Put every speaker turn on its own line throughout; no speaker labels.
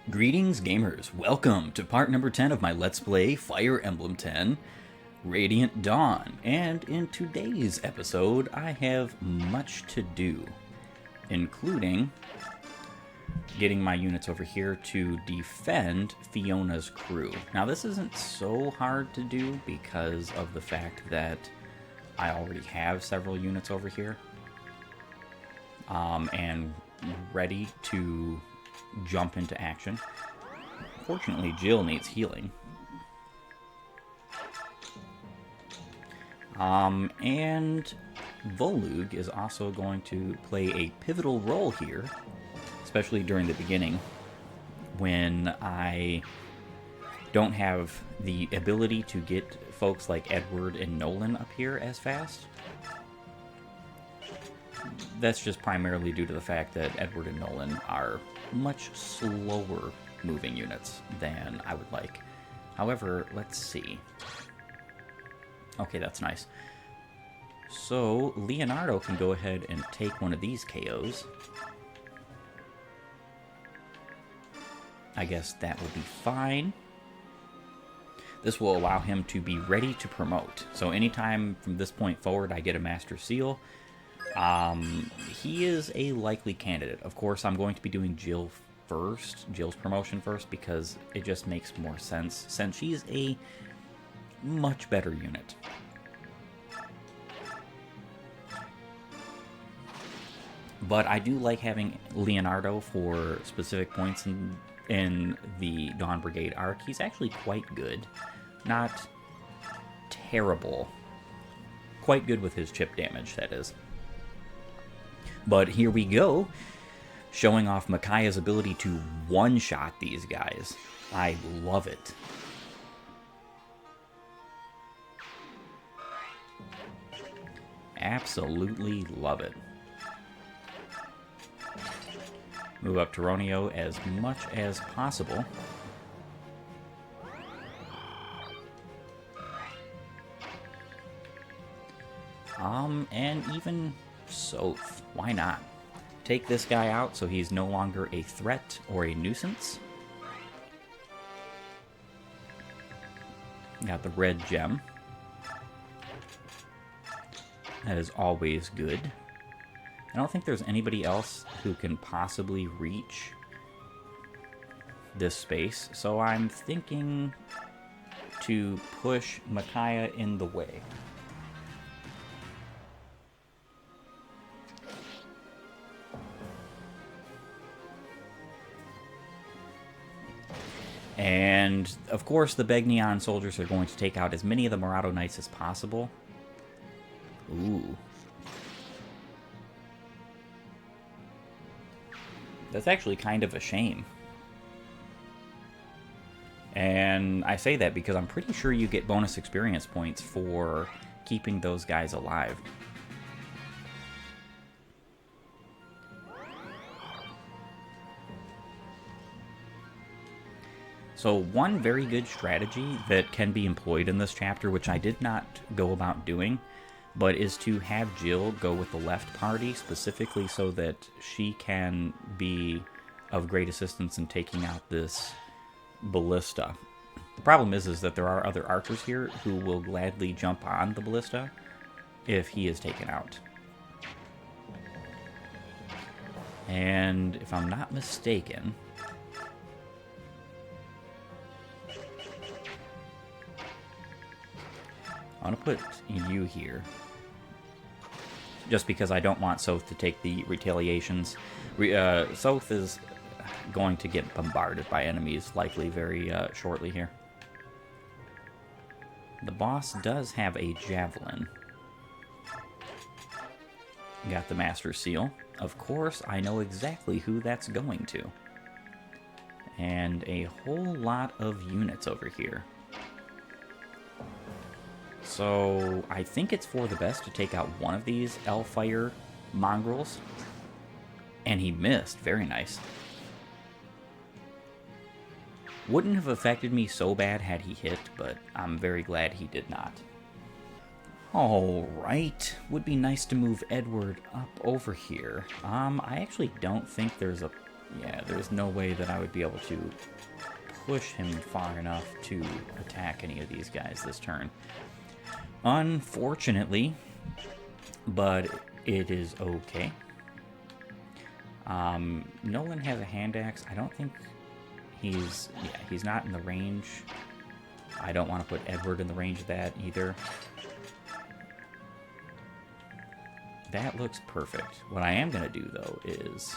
Greetings, gamers. Welcome to part number 10 of my Let's Play Fire Emblem 10, Radiant Dawn. And in today's episode, I have much to do, including getting my units over here to defend Fiona's crew. Now, this isn't so hard to do because of the fact that I already have several units over here and ready to jump into action. Fortunately, Jill needs healing. And Volug is also going to play a pivotal role here, especially during the beginning, when I don't have the ability to get folks like Edward and Nolan up here as fast. That's just primarily due to the fact that Edward and Nolan are much slower moving units than I would like. However, let's see. Okay, that's nice. So, Leonardo can go ahead and take one of these KOs. I guess that will be fine. This will allow him to be ready to promote. So anytime from this point forward I get a Master Seal, he is a likely candidate. Of course, I'm going to be doing Jill first, Jill's promotion first, because it just makes more sense since she's a much better unit. But I do like having Leonardo for specific points in the Dawn Brigade arc. He's actually quite good. Not terrible. Quite good with his chip damage, that is. But here we go, showing off Micaiah's ability to one-shot these guys. I love it. Absolutely love it. Move up Tauroneo as much as possible. And even Soph, why not? Take this guy out so he's no longer a threat or a nuisance. Got the red gem. That is always good. I don't think there's anybody else who can possibly reach this space, so I'm thinking to push Micaiah in the way. And, of course, the Begnion soldiers are going to take out as many of the Murado Knights as possible. Ooh. That's actually kind of a shame. And I say that because I'm pretty sure you get bonus experience points for keeping those guys alive. So one very good strategy that can be employed in this chapter, which I did not go about doing, but is to have Jill go with the left party, specifically so that she can be of great assistance in taking out this ballista. The problem is that there are other archers here who will gladly jump on the ballista if he is taken out. And if I'm not mistaken, I'm going to put you here, just because I don't want Soph to take the retaliations. Soph is going to get bombarded by enemies, likely very shortly here. The boss does have a javelin. Got the Master Seal. Of course, I know exactly who that's going to. And a whole lot of units over here. So, I think it's for the best to take out one of these Hellfire mongrels. And he missed. Very nice. Wouldn't have affected me so bad had he hit, but I'm very glad he did not. Alright, would be nice to move Edward up over here. I actually don't think there's a Yeah, there's no way that I would be able to push him far enough to attack any of these guys this turn. Unfortunately, but it is okay. Nolan has a hand axe. I don't think he's not in the range. I don't want to put Edward in the range of that either. That looks perfect. What I am going to do, though, is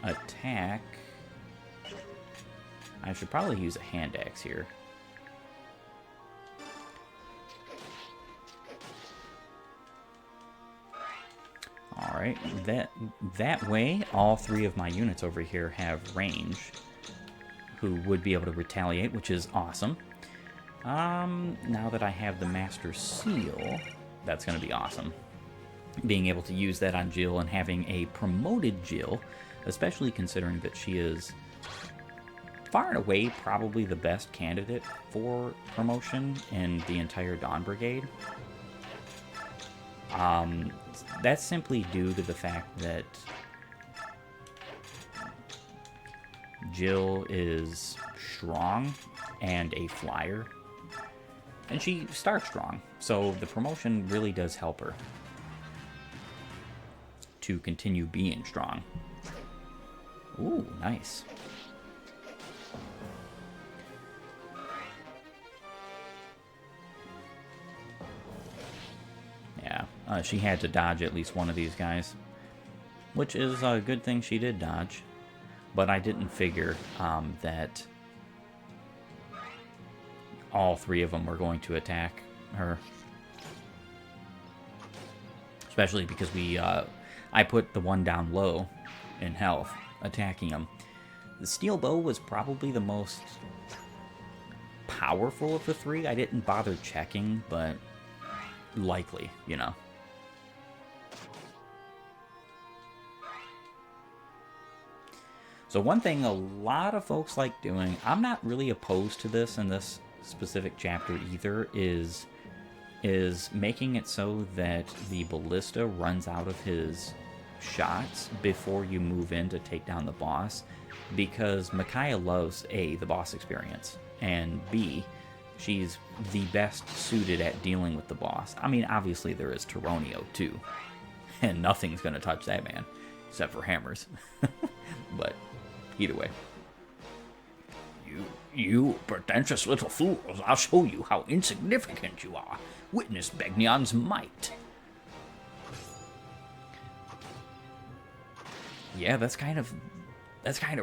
attack. I should probably use a hand axe here. Alright, that way, all three of my units over here have range, who would be able to retaliate, which is awesome. Now that I have the Master Seal, that's going to be awesome. Being able to use that on Jill and having a promoted Jill, especially considering that she is far and away probably the best candidate for promotion in the entire Dawn Brigade. That's simply due to the fact that Jill is strong and a flyer, and she starts strong, so the promotion really does help her to continue being strong. Ooh, nice. Yeah, she had to dodge at least one of these guys, which is a good thing she did dodge, but I didn't figure that all three of them were going to attack her. Especially because I put the one down low in health, attacking him. The steel bow was probably the most powerful of the three. I didn't bother checking, but likely, you know. So one thing a lot of folks like doing, I'm not really opposed to this in this specific chapter either, is making it so that the ballista runs out of his shots before you move in to take down the boss, because Micaiah loves A, the boss experience, and B, she's the best suited at dealing with the boss. I mean, obviously there is Tauroneo too, and nothing's going to touch that man, except for hammers. But either way. You pretentious little fools, I'll show you how insignificant you are. Witness Begnion's might. Yeah, that's kind of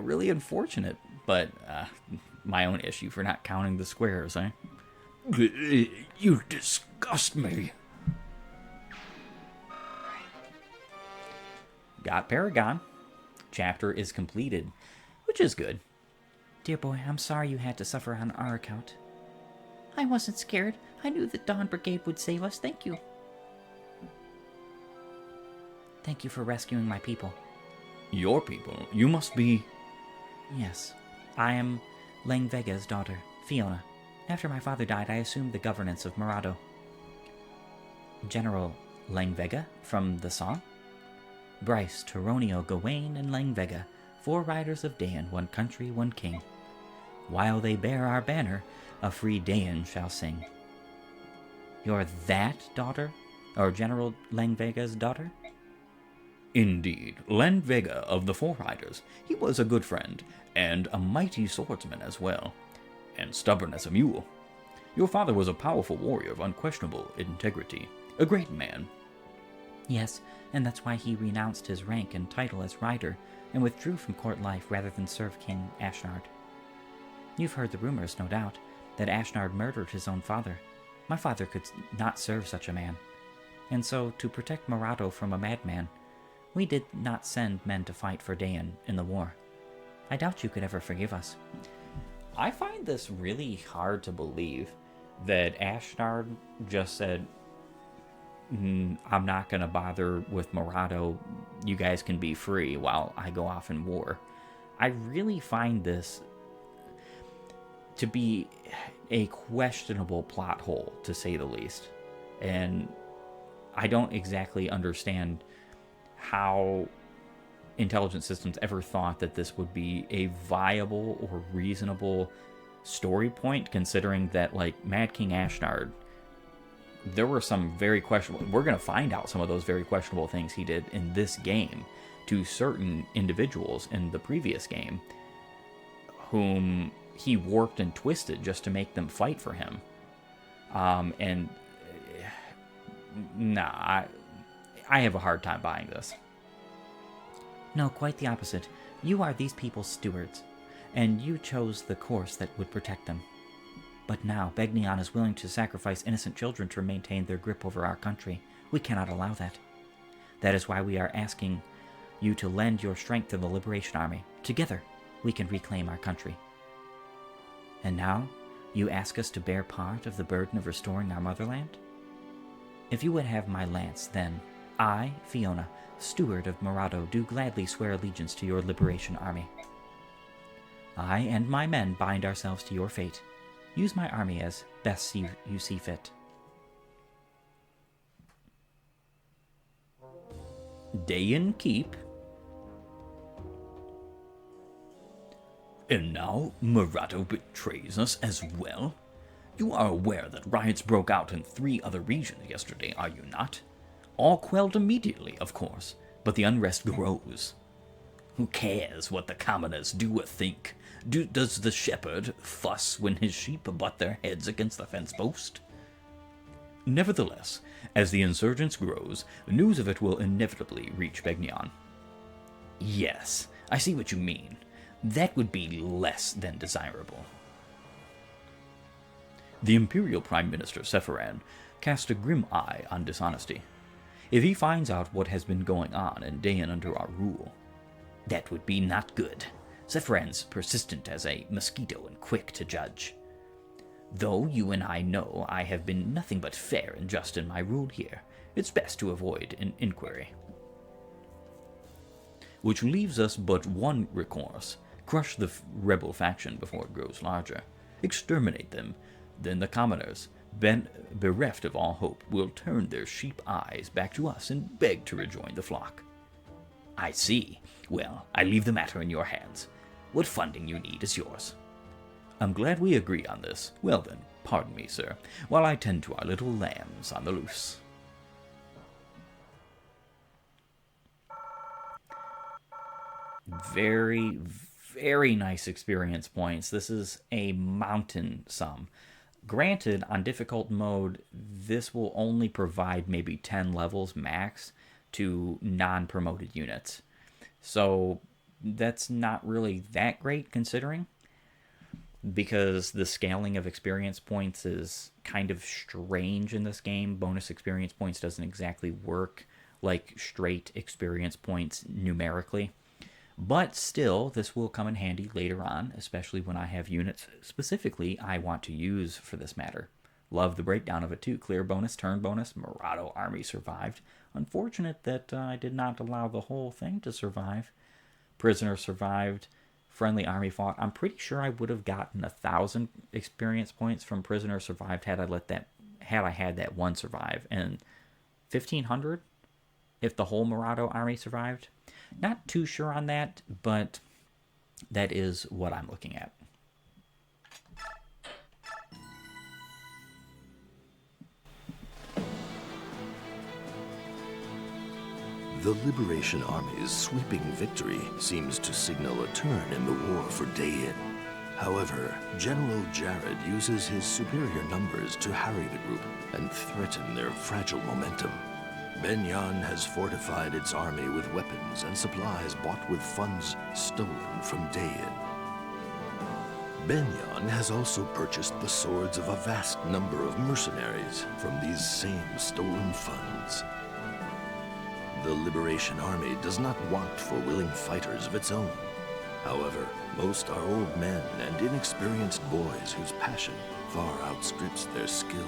really unfortunate, but my own issue for not counting the squares, eh? You disgust me. Got Paragon. Chapter is completed, which is good.
Dear boy, I'm sorry you had to suffer on our account. I wasn't scared. I knew the Dawn Brigade would save us. Thank you. Thank you for rescuing my people.
Your people? You must be...
Yes. I am Lang Vega's daughter, Fiona. After my father died, I assumed the governance of Morado. General Lang Vega from the song? Bryce, Tauroneo, Gawain, and Lang Vega, 4 riders of Dayan, 1 country, 1 king. While they bear our banner, a free Dayan shall sing. You're that daughter? Or General Lang Vega's daughter?
Indeed, Lang Vega of the 4 riders. He was a good friend, and a mighty swordsman as well, and stubborn as a mule. Your father was a powerful warrior of unquestionable integrity, a great man.
Yes, and that's why he renounced his rank and title as rider, and withdrew from court life rather than serve King Ashnard. You've heard the rumors, no doubt, that Ashnard murdered his own father. My father could not serve such a man. And so, to protect Morado from a madman, we did not send men to fight for Dayan in the war. I doubt you could ever forgive us.
I find this really hard to believe that Ashnard just said, I'm not going to bother with Morado. You guys can be free while I go off in war. I really find this to be a questionable plot hole, to say the least. And I don't exactly understand how intelligence systems ever thought that this would be a viable or reasonable story point, considering that, like, Mad King Ashnard, there were some very questionable, we're going to find out some of those very questionable things he did in this game to certain individuals in the previous game, whom he warped and twisted just to make them fight for him. And nah, I have a hard time buying this.
No, quite the opposite. You are these people's stewards, and you chose the course that would protect them. But now, Begnion is willing to sacrifice innocent children to maintain their grip over our country. We cannot allow that. That is why we are asking you to lend your strength to the Liberation Army. Together, we can reclaim our country. And now, you ask us to bear part of the burden of restoring our motherland? If you would have my lance, then I, Fiona, steward of Morado, do gladly swear allegiance to your Liberation Army. I and my men bind ourselves to your fate. Use my army as best you see fit.
Dayan Keep. And now Morado betrays us as well? You are aware that riots broke out in 3 other regions yesterday, are you not? All quelled immediately, of course, but the unrest grows. Who cares what the commoners do or think? Does the shepherd fuss when his sheep butt their heads against the fence post? Nevertheless, as the insurgence grows, news of it will inevitably reach Begnion. Yes, I see what you mean. That would be less than desirable. The Imperial Prime Minister Sephiran cast a grim eye on dishonesty. If he finds out what has been going on in Dayan under our rule, that would be not good. Sephiran's persistent as a mosquito and quick to judge. Though you and I know I have been nothing but fair and just in my rule here, it's best to avoid an inquiry. Which leaves us but one recourse: crush the rebel faction before it grows larger. Exterminate them. Then the commoners, bereft of all hope, will turn their sheep eyes back to us and beg to rejoin the flock. I see. Well, I leave the matter in your hands. What funding you need is yours. I'm glad we agree on this. Well then, pardon me, sir, while I tend to our little lambs on the loose. Very, very nice experience points. This is a mountain sum. Granted, on difficult mode, this will only provide maybe 10 levels max to non-promoted units. So that's not really that great considering, because the scaling of experience points is kind of strange in this game. Bonus experience points doesn't exactly work like straight experience points numerically. But still, this will come in handy later on, especially when I have units specifically I want to use for this matter. Love the breakdown of it too. Clear bonus, turn bonus, Morado army survived. Unfortunate that I did not allow the whole thing to survive. Prisoner survived. Friendly army fought. I'm pretty sure I would have gotten 1,000 experience points from prisoner survived had I had that one survive, and 1,500 if the whole Morado army survived. Not too sure on that, but that is what I'm looking at.
The Liberation Army's sweeping victory seems to signal a turn in the war for Dayan. However, General Jared uses his superior numbers to harry the group and threaten their fragile momentum. Begnion has fortified its army with weapons and supplies bought with funds stolen from Dayan. Begnion has also purchased the swords of a vast number of mercenaries from these same stolen funds. The Liberation Army does not want for willing fighters of its own. However, most are old men and inexperienced boys whose passion far outstrips their skill.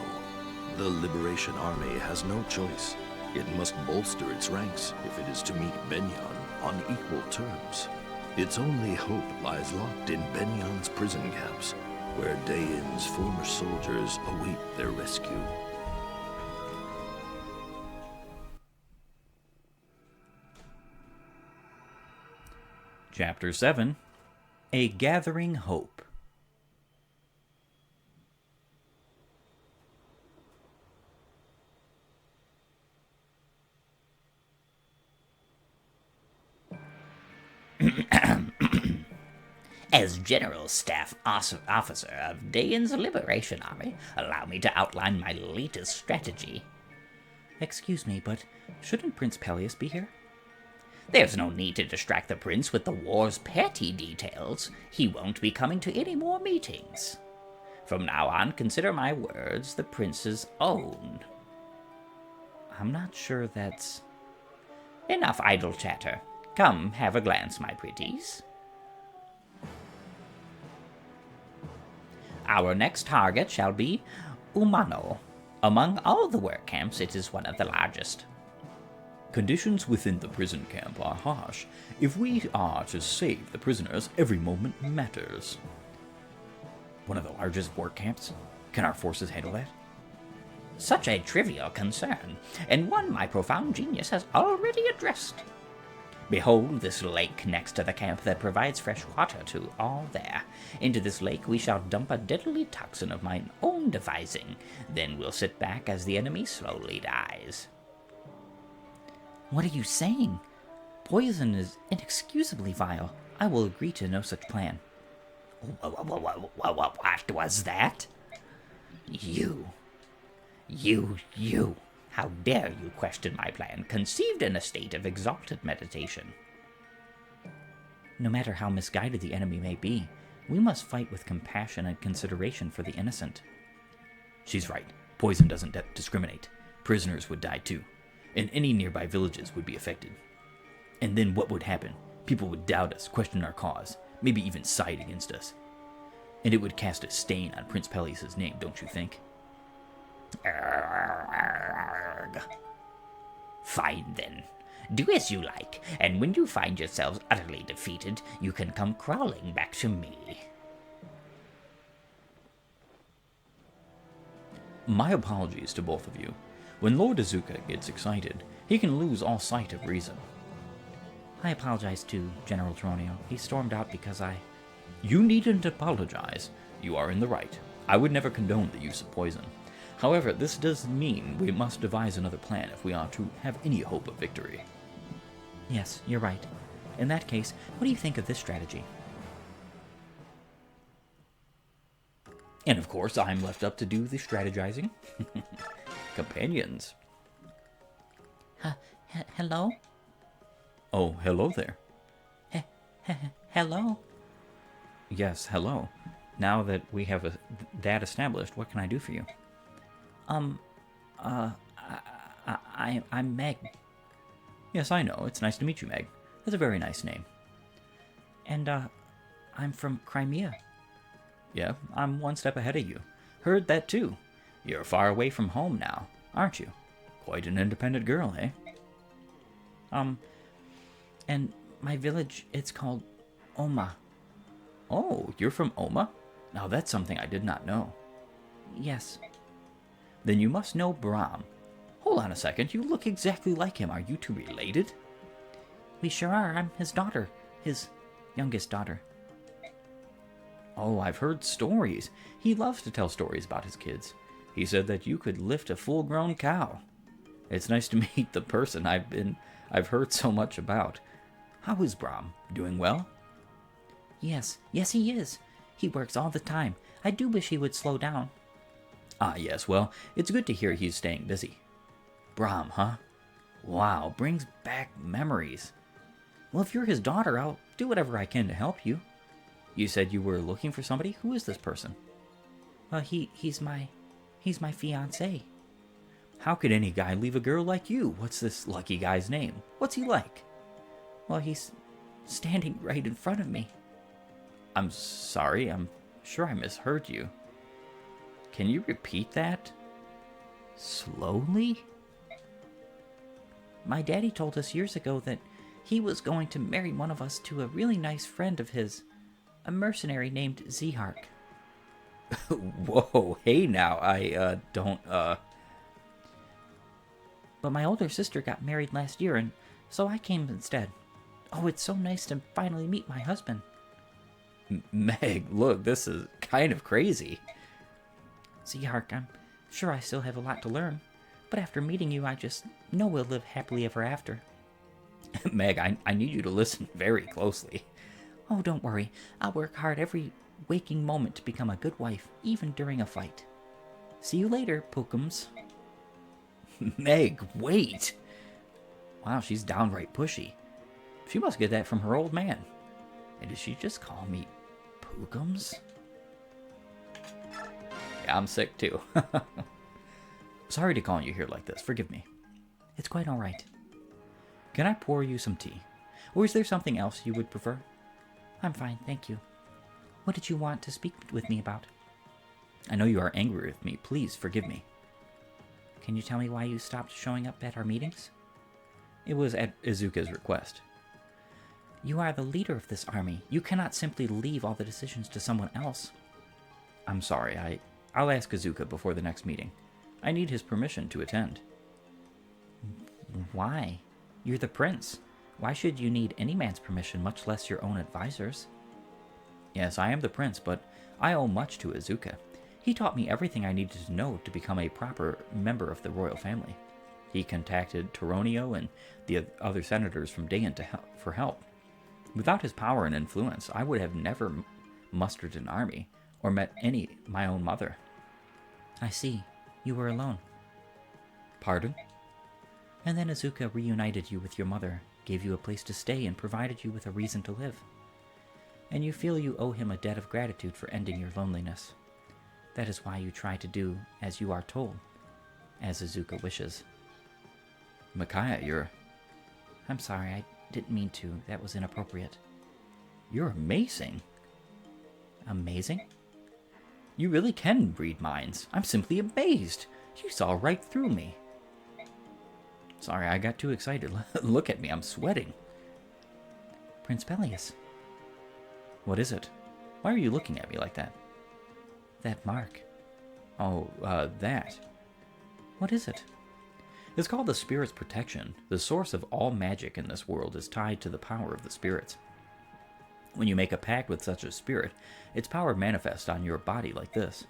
The Liberation Army has no choice. It must bolster its ranks if it is to meet Begnion on equal terms. Its only hope lies locked in Begnion's prison camps, where Dayan's former soldiers await their rescue.
Chapter 7, A Gathering Hope.
As General Staff Officer of Dayan's Liberation Army, allow me to outline my latest strategy.
Excuse me, but shouldn't Prince Peleus be here?
There's no need to distract the prince with the war's petty details. He won't be coming to any more meetings. From now on, consider my words the prince's own.
I'm not sure that's...
Enough idle chatter. Come, have a glance, my pretties. Our next target shall be Umano. Among all the work camps, it is one of the largest.
Conditions within the prison camp are harsh. If we are to save the prisoners, every moment matters.
One of the largest work camps? Can our forces handle that?
Such a trivial concern, and one my profound genius has already addressed. Behold this lake next to the camp that provides fresh water to all there. Into this lake we shall dump a deadly toxin of mine own devising. Then we'll sit back as the enemy slowly dies.
What are you saying? Poison is inexcusably vile. I will agree to no such plan.
What was that? You. How dare you question my plan, conceived in a state of exalted meditation?
No matter how misguided the enemy may be, we must fight with compassion and consideration for the innocent.
She's right. Poison doesn't discriminate. Prisoners would die too, and any nearby villages would be affected. And then what would happen? People would doubt us, question our cause, maybe even side against us. And it would cast a stain on Prince Peleus' name, don't you think?
Fine then. Do as you like, and when you find yourselves utterly defeated, you can come crawling back to me.
My apologies to both of you. When Lord Azuka gets excited, he can lose all sight of reason.
I apologize to General Tauroneo. He stormed out because I...
You needn't apologize. You are in the right. I would never condone the use of poison. However, this does mean we must devise another plan if we are to have any hope of victory.
Yes, you're right. In that case, what do you think of this strategy?
And of course, I'm left up to do the strategizing. Companions.
Hello?
Oh, hello there.
Hello?
Yes, hello. Now that we have that established, what can I do for you?
I'm Meg.
Yes, I know. It's nice to meet you, Meg. That's a very nice name.
And, I'm from Crimea.
Yeah, I'm one step ahead of you. Heard that too. You're far away from home now, aren't you? Quite an independent girl, eh?
And my village, it's called Oma.
Oh, you're from Oma? Now that's something I did not know.
Yes.
Then you must know Brahm. Hold on a second, you look exactly like him. Are you two related?
We sure are. I'm his daughter. His youngest daughter.
Oh, I've heard stories. He loves to tell stories about his kids. He said that you could lift a full-grown cow. It's nice to meet the person I've heard so much about. How is Brahm? Doing well?
Yes, he is. He works all the time. I do wish he would slow down.
Ah, yes, well, it's good to hear he's staying busy. Brahm, huh? Wow, brings back memories. Well, if you're his daughter, I'll do whatever I can to help you. You said you were looking for somebody? Who is this person?
Well, he's my fiancé.
How could any guy leave a girl like you? What's this lucky guy's name? What's he like?
Well, he's standing right in front of me.
I'm sorry, I'm sure I misheard you. Can you repeat that? Slowly?
My daddy told us years ago that he was going to marry one of us to a really nice friend of his, a mercenary named Zehark.
Whoa, hey now, I don't.
But my older sister got married last year, and so I came instead. Oh, it's so nice to finally meet my husband.
Meg, look, this is kind of crazy.
See, Hark, I'm sure I still have a lot to learn, but after meeting you, I just know we'll live happily ever after.
Meg, I need you to listen very closely.
Oh, don't worry. I'll work hard every waking moment to become a good wife, even during a fight. See you later, Pookums.
Meg, wait! Wow, she's downright pushy. She must get that from her old man. And did she just call me Pookums? Yeah, I'm sick too. Sorry to call you here like this. Forgive me.
It's quite all right.
Can I pour you some tea? Or is there something else you would prefer?
I'm fine, thank you. What did you want to speak with me about?
I know you are angry with me. Please forgive me.
Can you tell me why you stopped showing up at our meetings?
It was at Izuka's request.
You are the leader of this army. You cannot simply leave all the decisions to someone else.
I'm sorry. I'll ask Izuka before the next meeting. I need his permission to attend.
Why? You're the prince. Why should you need any man's permission, much less your own advisor's?
Yes, I am the prince, but I owe much to Izuka. He taught me everything I needed to know to become a proper member of the royal family. He contacted Tauroneo and the other senators from Dayan for help. Without his power and influence, I would have never mustered an army or met my own mother.
I see. You were alone.
Pardon?
And then Izuka reunited you with your mother, gave you a place to stay, and provided you with a reason to live. And you feel you owe him a debt of gratitude for ending your loneliness. That is why you try to do as you are told, as Izuka wishes.
Micaiah, you're...
I'm sorry, I didn't mean to. That was inappropriate.
You're amazing.
Amazing?
You really can read minds. I'm simply amazed. You saw right through me. Sorry, I got too excited. Look at me, I'm sweating.
Prince Peleus.
What is it? Why are you looking at me like that?
That mark.
Oh, that.
What is it?
It's called the Spirit's Protection. The source of all magic in this world is tied to the power of the spirits. When you make a pact with such a spirit, its power manifests on your body like this.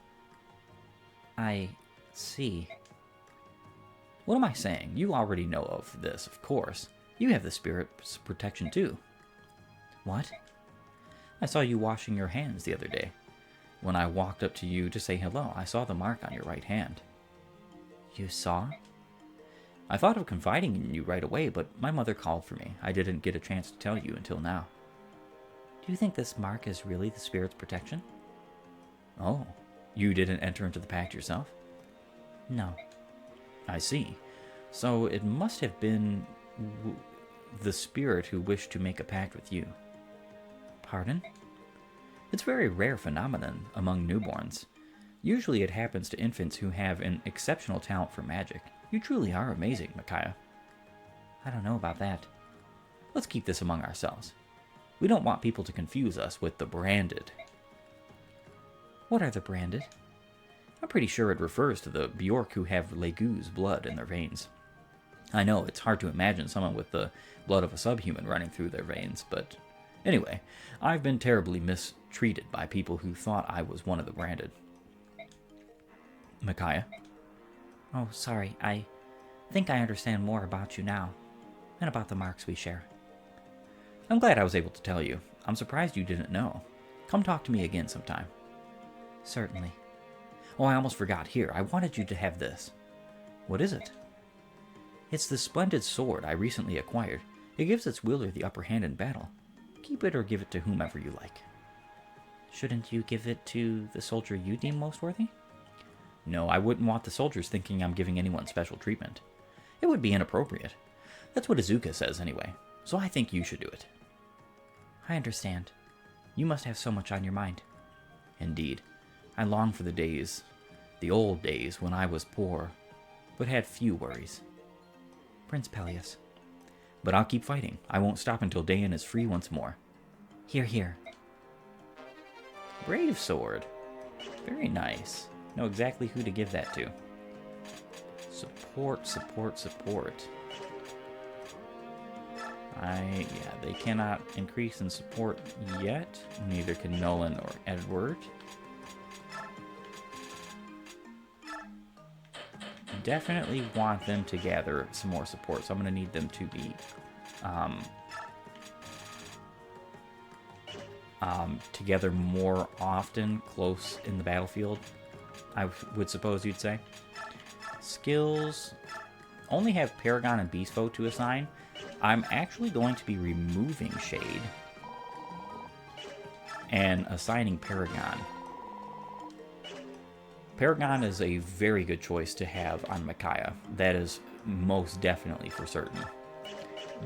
I see.
What am I saying? You already know of this, of course. You have the Spirit's Protection too.
What?
I saw you washing your hands the other day. When I walked up to you to say hello, I saw the mark on your right hand.
You saw?
I thought of confiding in you right away, but my mother called for me. I didn't get a chance to tell you until now.
Do you think this mark is really the Spirit's protection?
Oh, you didn't enter into the pact yourself?
No.
I see. So it must have been the spirit who wished to make a pact with you.
Pardon?
It's a very rare phenomenon among newborns. Usually it happens to infants who have an exceptional talent for magic. You truly are amazing, Micaiah.
I don't know about that.
Let's keep this among ourselves. We don't want people to confuse us with the branded.
What are the branded?
I'm pretty sure it refers to the Bjork who have Legu's blood in their veins. I know, it's hard to imagine someone with the blood of a subhuman running through their veins, but anyway, I've been terribly mistreated by people who thought I was one of the branded. Micaiah?
Oh, sorry, I think I understand more about you now, and about the marks we share.
I'm glad I was able to tell you. I'm surprised you didn't know. Come talk to me again sometime.
Certainly.
Oh, I almost forgot. Here, I wanted you to have this. What is it? It's the splendid sword I recently acquired. It gives its wielder the upper hand in battle. Keep it or give it to whomever you like.
Shouldn't you give it to the soldier you deem most worthy?
No, I wouldn't want the soldiers thinking I'm giving anyone special treatment. It would be inappropriate. That's what Izuka says anyway, so I think you should do it.
I understand. You must have so much on your mind.
Indeed. I long for the old days when I was poor, but had few worries.
Prince Peleus.
But I'll keep fighting. I won't stop until Dayan is free once more.
Hear, hear.
Brave sword. Very nice. Know exactly who to give that to. Support, support, support. Yeah, they cannot increase in support yet. Neither can Nolan or Edward. Definitely want them to gather some more support, so I'm going to need them to be together more often, close in the battlefield, I would suppose you'd say. Skills only have Paragon and Beast Foe to assign. I'm actually going to be removing Shade and assigning Paragon. Paragon is a very good choice to have on Micaiah. That is most definitely for certain.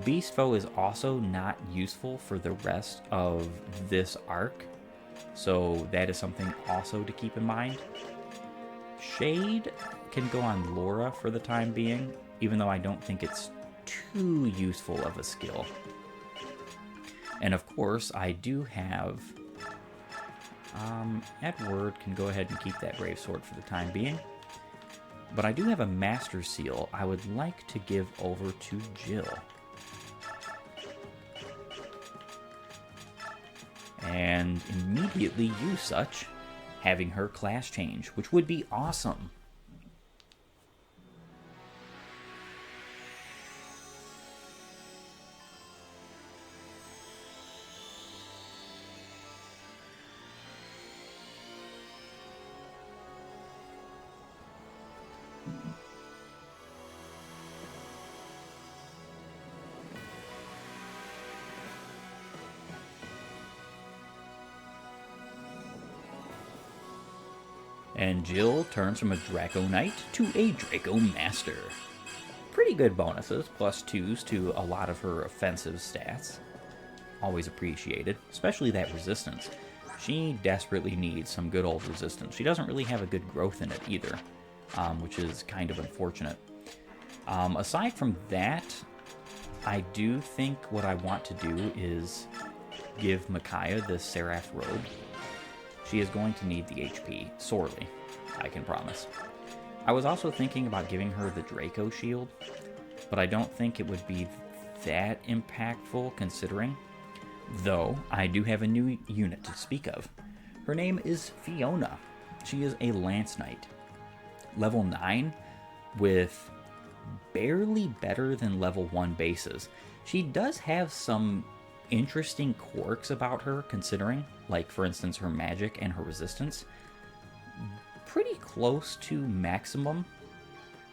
Beast Foe is also not useful for the rest of this arc, so that is something also to keep in mind. Shade can go on Laura for the time being, even though I don't think it's too useful of a skill. And of course, I do have... Edward can go ahead and keep that Brave Sword for the time being. But I do have a Master Seal I would like to give over to Jill. And immediately use such, having her class change, which would be awesome. And Jill turns from a Draco Knight to a Draco Master. Pretty good bonuses, +2s to a lot of her offensive stats. Always appreciated, especially that resistance. She desperately needs some good old resistance. She doesn't really have a good growth in it either, which is kind of unfortunate. Aside from that, I do think what I want to do is give Micaiah this Seraph Robe. She is going to need the HP, sorely, I can promise. I was also thinking about giving her the Draco Shield, but I don't think it would be that impactful considering. Though, I do have a new unit to speak of. Her name is Fiona. She is a Lance Knight. Level 9 with barely better than level 1 bases. She does have some interesting quirks about her considering, like for instance her magic and her resistance. Pretty close to maximum,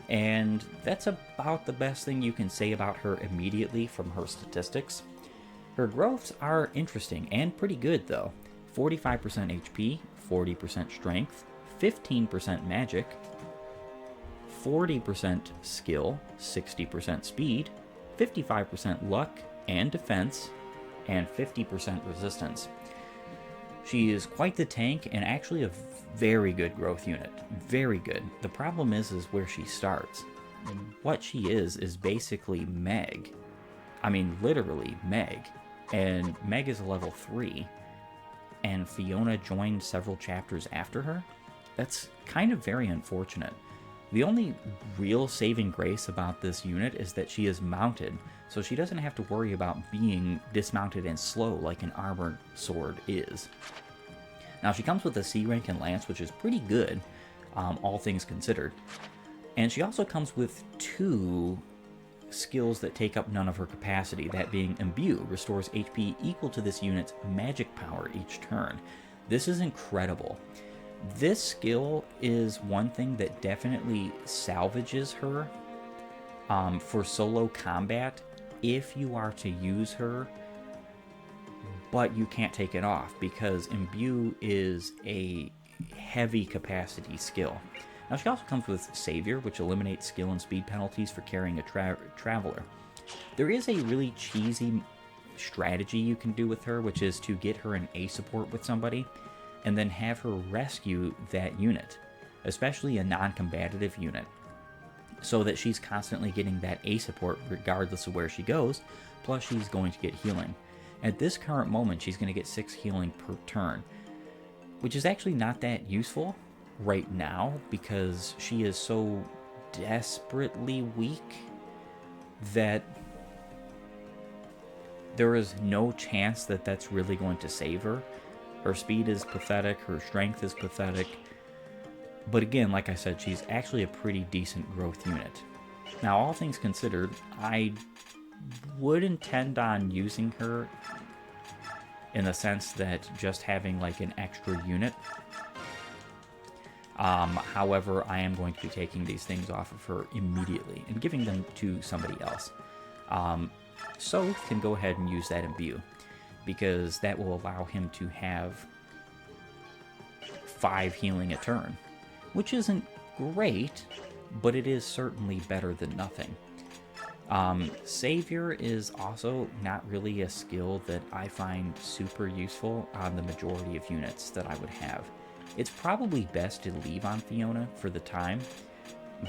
and that's about the best thing you can say about her immediately from her statistics. Her growths are interesting and pretty good though. 45% HP, 40% strength, 15% magic, 40% skill, 60% speed, 55% luck and defense, and 50% resistance. She is quite the tank and actually a very good growth unit. Very good. The problem is where she starts. What she is basically Meg. I mean, literally Meg. And Meg is a level 3. And Fiona joined several chapters after her. That's kind of very unfortunate. The only real saving grace about this unit is that she is mounted, so she doesn't have to worry about being dismounted and slow like an armored sword is. Now she comes with a C rank and lance, which is pretty good, all things considered. And she also comes with 2 skills that take up none of her capacity, that being Imbue, restores HP equal to this unit's magic power each turn. This is incredible. This skill is one thing that definitely salvages her for solo combat if you are to use her, but you can't take it off because Imbue is a heavy capacity skill. Now she also comes with Savior, which eliminates skill and speed penalties for carrying a Traveler. There is a really cheesy strategy you can do with her, which is to get her an A support with somebody and then have her rescue that unit, especially a non-combative unit, so that she's constantly getting that A support regardless of where she goes, plus she's going to get healing. At this current moment, she's going to get 6 healing per turn, which is actually not that useful right now because she is so desperately weak that there is no chance that that's really going to save her. Her speed is pathetic, her strength is pathetic. But again, like I said, she's actually a pretty decent growth unit. Now, all things considered, I would intend on using her in the sense that just having like an extra unit. However, I am going to be taking these things off of her immediately and giving them to somebody else. So can go ahead and use that imbue, because that will allow him to have 5 healing a turn, which isn't great, but it is certainly better than nothing. Savior is also not really a skill that I find super useful on the majority of units that I would have. It's probably best to leave on Fiona for the time,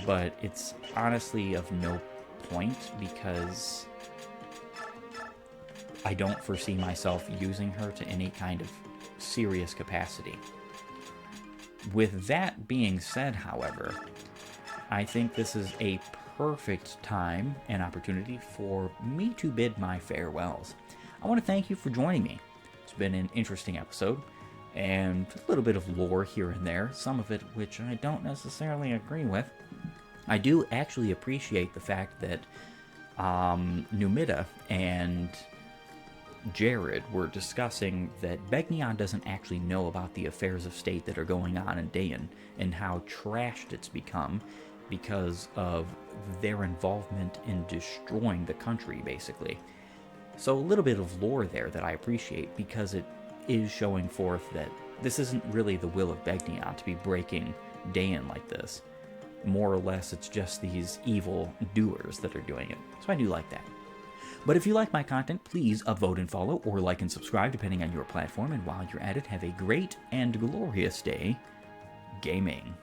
but it's honestly of no point because I don't foresee myself using her to any kind of serious capacity. With that being said, however, I think this is a perfect time and opportunity for me to bid my farewells. I want to thank you for joining me. It's been an interesting episode, and a little bit of lore here and there, some of it which I don't necessarily agree with. I do actually appreciate the fact that Numida and Jared were discussing that Begnion doesn't actually know about the affairs of state that are going on in Dayan and how trashed it's become because of their involvement in destroying the country, basically. So a little bit of lore there that I appreciate, because it is showing forth that this isn't really the will of Begnion to be breaking Dayan like this. More or less, it's just these evil doers that are doing it. So I do like that. But if you like my content, please upvote and follow, or like and subscribe depending on your platform. And while you're at it, have a great and glorious day gaming.